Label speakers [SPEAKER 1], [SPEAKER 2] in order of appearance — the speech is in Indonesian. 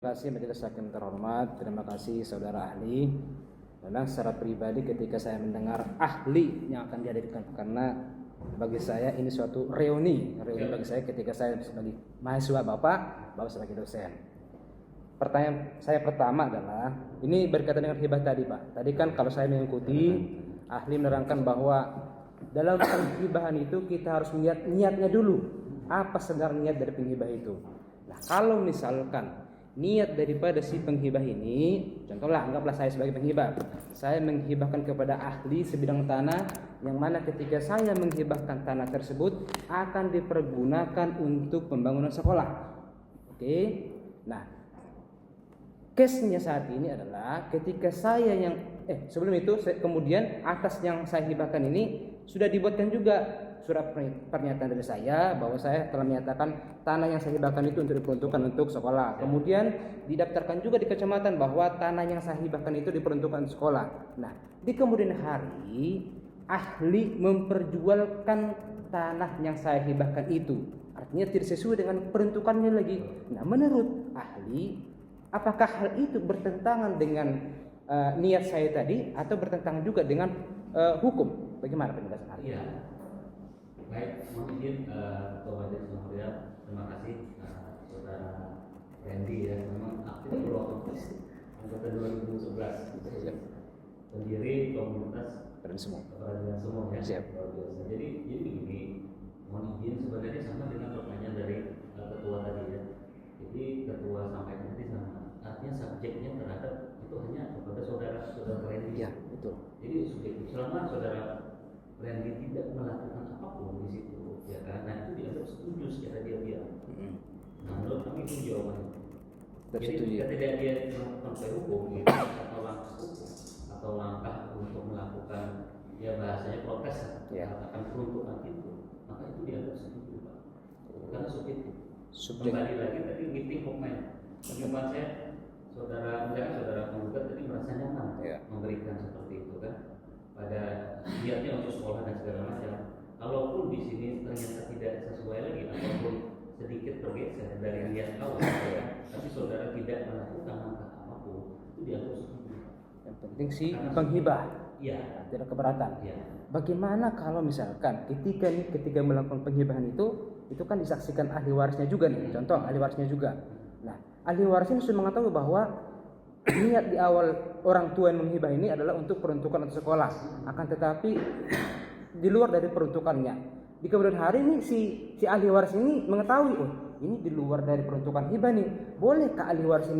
[SPEAKER 1] Terima kasih majelis hakim terhormat, terima kasih saudara ahli. Memang secara pribadi ketika saya mendengar ahli yang akan dihadirkan, karena bagi saya ini suatu reuni bagi saya ketika saya sebagai mahasiswa, bapak sebagai dosen. Pertanyaan saya pertama adalah, ini berkaitan dengan hibah tadi Pak. Tadi kan kalau saya mengikuti, ahli menerangkan bahwa dalam penghibahan itu kita harus melihat niatnya dulu. Apa sebenarnya niat dari penghibah itu? Nah, kalau misalkan niat daripada si penghibah ini, contohlah anggaplah saya sebagai penghibah, saya menghibahkan kepada ahli sebidang tanah, yang mana ketika saya menghibahkan tanah tersebut akan dipergunakan untuk pembangunan sekolah. Oke. Nah, case-nya saat ini adalah ketika saya yang sebelum itu kemudian atas yang saya hibahkan ini sudah dibuatkan juga surat pernyataan dari saya bahwa saya telah menyatakan tanah yang saya hibahkan itu untuk diperuntukkan untuk sekolah. Kemudian didaftarkan juga di kecamatan bahwa tanah yang saya hibahkan itu diperuntukkan untuk sekolah. Nah, di kemudian hari ahli memperjualkan tanah yang saya hibahkan itu, artinya tidak sesuai dengan peruntukannya lagi. Nah, menurut ahli, apakah hal itu bertentangan dengan niat saya tadi atau bertentangan juga dengan hukum? Bagaimana penjelasan ahli?
[SPEAKER 2] Iya. Baik, mohon izin Ketua Majelis Mulia, terima kasih Saudara Randy ya, memang aktif berwaktu anggota 2011, pendiri komunitas peradilan sumum ya.
[SPEAKER 1] Siap.
[SPEAKER 2] Jadi begini, mohon izin sebenarnya sama dengan pertanyaan dari ketua tadi ya. Jadi ketua sampaikan tadi sama, artinya subjeknya terhadap itu hanya kepada saudara Randy.
[SPEAKER 1] Ya, betul.
[SPEAKER 2] Jadi subjektif selama saudara Randy tidak melakukan apapun di situ, ya kan? Nah, itu dianggap setuju secara diam-diam. Nah, menurut kami itu jawabannya. Jadi ketika dia melakukan upaya hukum, gitu, atau langkah hukum, atau langkah untuk melakukan, ya bahasanya protes, akan peruntukan itu, maka itu dianggap setuju, Pak. Karena subjektif. Kembali lagi tadi meeting pemain. Bagaimana saya, saudara penggugat tadi merasa nyaman memberikan seperti itu kan? Pada niatnya untuk sekolah dan segala macam. Kalaupun di sini ternyata tidak sesuai lagi ataupun sedikit bergeser dari niat awal, tapi saudara tidak melakukan langkah apapun, itu dianggap setuju.
[SPEAKER 1] Yang penting si penghibah, tidak keberatan.
[SPEAKER 2] Ya.
[SPEAKER 1] Bagaimana kalau misalkan ketika melakukan penghibahan itu kan disaksikan ahli warisnya juga nih. Contoh ahli warisnya juga. Nah, ahli waris ini sudah mengetahui bahwa niat di awal orang tua yang menghibah ini adalah untuk peruntukan untuk sekolah, akan tetapi di luar dari peruntukannya. Di kemudian hari ini si ahli waris ini mengetahui, oh ini di luar dari peruntukan hibah nih, bolehkah ahli waris ini